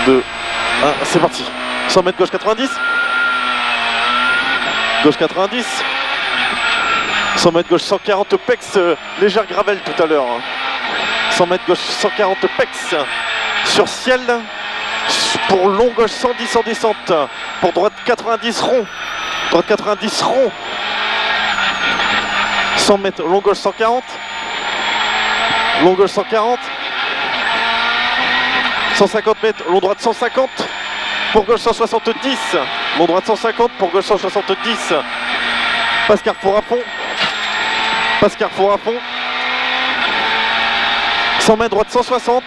2, 1, c'est parti. 100 mètres gauche 90. Gauche 90. 100 mètres gauche 140 pex, légère gravel tout à l'heure. 100 mètres gauche 140 pex sur ciel. Pour long gauche 110 en descente. Pour droite 90 rond. Droite 90 rond. 100 mètres long gauche 140. Long gauche 140. 150 mètres long droite 150. Pour gauche 170. Long droite 150 pour gauche 170. Passe carrefour à fond. Passe carrefour à fond. 100 mètres droite 160.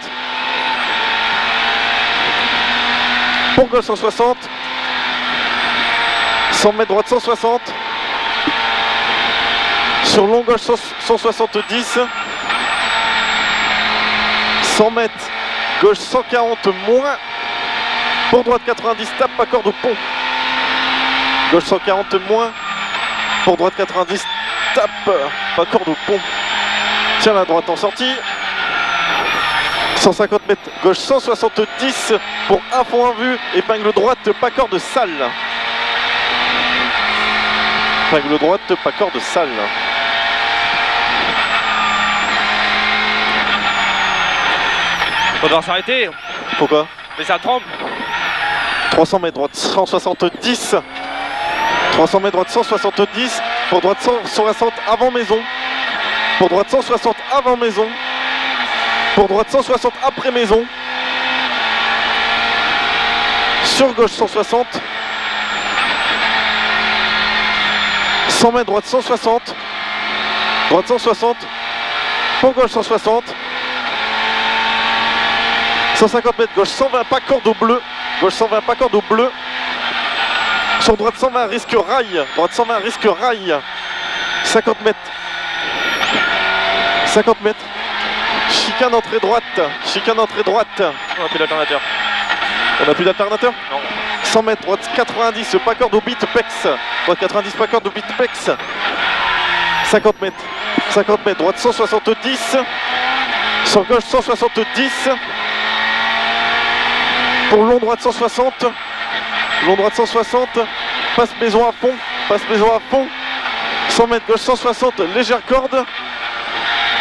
Pour gauche 160. 100 mètres droite 160. Sur long gauche 170. 100 mètres gauche 140 moins. Pour droite 90, tape pas corde au pont. Gauche 140 moins. Pour droite 90, tape pas corde au pont. Tiens la droite en sortie. 150 mètres gauche 170 pour un fond en vue. Épingle droite, pas corde sale. Épingle droite, pas corde sale. On doit s'arrêter. Pourquoi? Mais ça tremble. 300 mètres droite 170. 300 mètres droite 170. Pour droite 160 avant maison. Pour droite 160 avant maison. Pour droite 160 après maison. Sur gauche 160. 100 mètres droite 160. Droite 160. Pour gauche 160. 150 mètres gauche 120 pas corde au bleu. Gauche 120 pas corde au bleu. Sur droite 120 risque rail. Droite 120 risque rail. 50 mètres. 50 mètres. Chicane entrée droite. Chicane entrée droite. On n'a plus d'alternateur. On n'a plus d'alternateur? Non. 100 mètres droite 90 pas corde au bit pex. Droite 90 pas corde au bit pex. 50 mètres. 50 mètres droite 170. Sur gauche 170. Pour long droite 160. Long droite 160. Passe maison à fond. Passe maison à fond. 100 mètres gauche 160. Légère corde.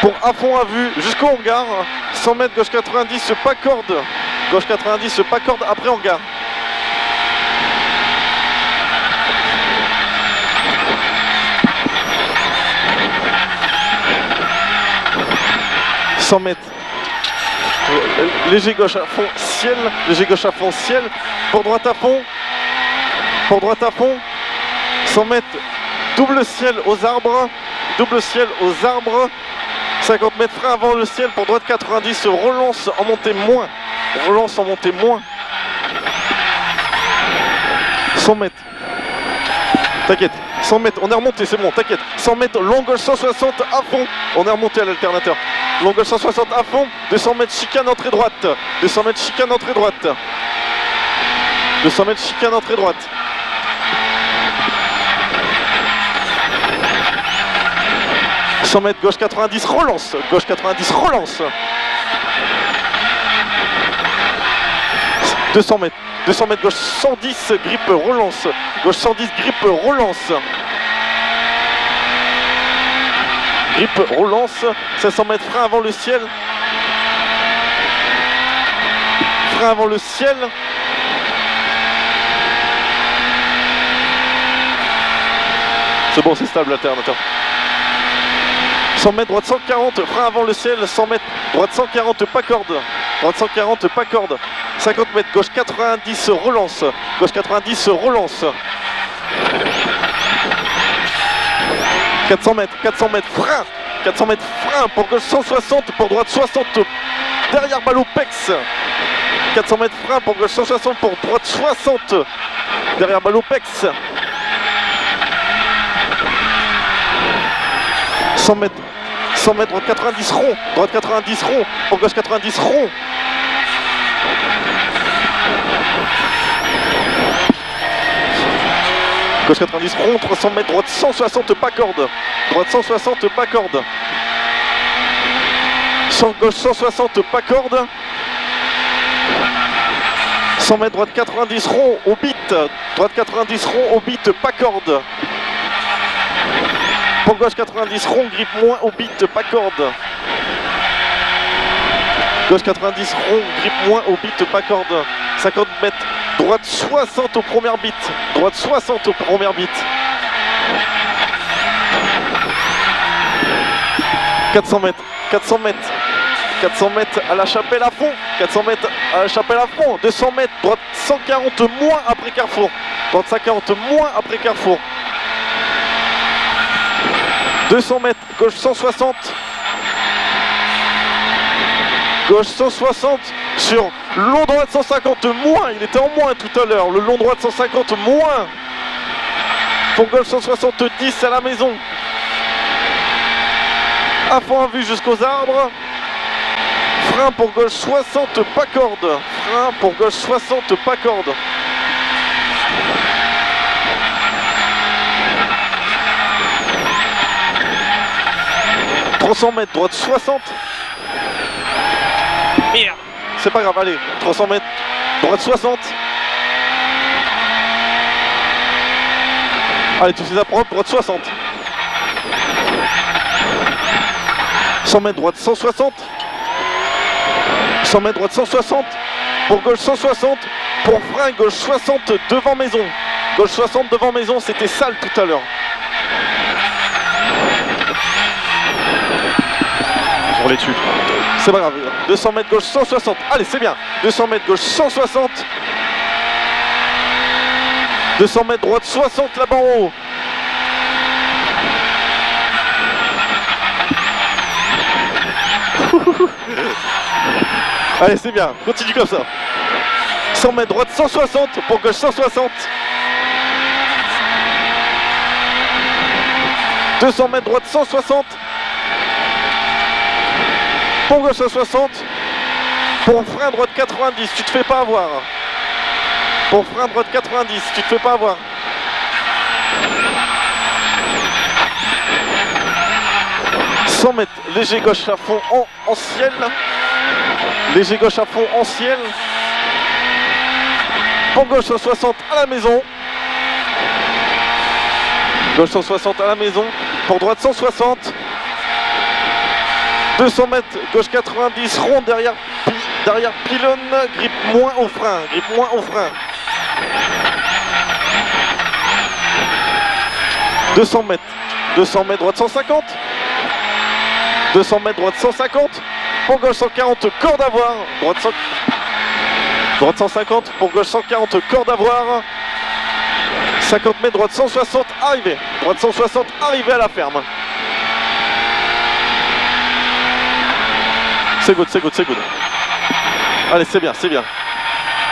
Pour à fond à vue jusqu'au hangar. 100 mètres gauche 90 pas corde. Gauche 90 pas corde après hangar. « 100 mètres. Léger gauche à fond, ciel. Léger gauche à fond, ciel. Pour droite à fond. Pour droite à fond. 100 mètres. Double ciel aux arbres. Double ciel aux arbres. 50 mètres frein avant le ciel. Pour droite 90. Relance en montée moins. Relance en montée moins. 100 mètres. T'inquiète. 100 mètres. On est remonté, c'est bon, t'inquiète. 100 mètres. Long gauche 160 à fond. On est remonté à l'alternateur. Long gauche 160 à fond. 200 mètres chicane entrée droite. 200 mètres chicane entrée droite. 200 mètres chicane entrée droite. « 100 mètres gauche 90 relance. Gauche 90 relance. 200 mètres. 200 mètres gauche 110 grippe relance. Gauche 110 grippe relance. Grippe relance. 500 mètres frein avant le ciel. Frein avant le ciel. C'est bon, c'est stable l'alternateur. 100 mètres droite 140, frein avant le ciel. 100 mètres droite 140 pas corde. Droite 140 pas corde. 50 mètres gauche 90 relance. Gauche 90 relance. 400 mètres frein. 400 mètres frein pour gauche 160, pour droite 60. Derrière balle au pex. 400 mètres frein pour gauche 160, pour droite 60. Derrière balle au pex. 100 mètres. 100 mètres, droite 90 rond. Droite 90 rond. Pour gauche 90 rond. Gauche 90 rond, 300 mètres, droite 160 pas corde. Droite 160 pas corde. Sur gauche 160 pas corde. 100 mètres, droite 90 rond au beat. Droite 90 rond au beat, pas corde. Pour gauche 90 rond, grippe moins au beat, pas corde. Gauche 90 rond, grippe moins au beat, pas corde. 50 mètres, droite 60 au premier beat. Droite 60 au premier beat. 400 mètres, 400 mètres. 400 mètres à la chapelle à fond. 400 mètres à la chapelle à fond. 200 mètres, droite 140 moins après carrefour. Droite 140 moins après carrefour. 200 mètres, gauche 160. Gauche 160 sur long droite 150 moins. Il était en moins tout à l'heure. Le long droite 150 moins. Pour gauche 170 à la maison. À fond en vue jusqu'aux arbres. Frein pour gauche 60, pas corde. Frein pour gauche 60, pas corde. « 300 mètres, droite 60. Merde. C'est pas grave, allez. 300 mètres, droite 60. Allez, tu fais ça propre, droite 60. 100 mètres, droite 160. 100 mètres, droite 160. Pour gauche 160. Pour frein, gauche 60 devant maison. Gauche 60 devant maison, c'était sale tout à l'heure. On les tue. C'est pas grave. 200 mètres gauche 160. Allez, c'est bien. 200 mètres gauche 160. 200 mètres droite 60 là-bas en haut. Allez, c'est bien. Continue comme ça. 100 mètres droite 160. Pour gauche 160. 200 mètres droite 160. Pour gauche 160. Pour frein droite 90, tu te fais pas avoir. Pour frein droite 90, tu te fais pas avoir. « 100 mètres, léger gauche à fond en ciel. Léger gauche à fond en ciel. Pour gauche 160 à la maison. Gauche 160 à la maison. Pour droite 160. 200 mètres, gauche 90, rond derrière pylône, grippe moins au frein, grippe moins au frein. 200 mètres, droite 150. 200 mètres, droite 150. Pour gauche 140, corde à voir. Droite 150, pour gauche 140, corde à voir. 50 mètres, droite 160, arrivé. Droite 160, arrivé à la ferme. C'est good, c'est good, c'est good. Allez, c'est bien, c'est bien.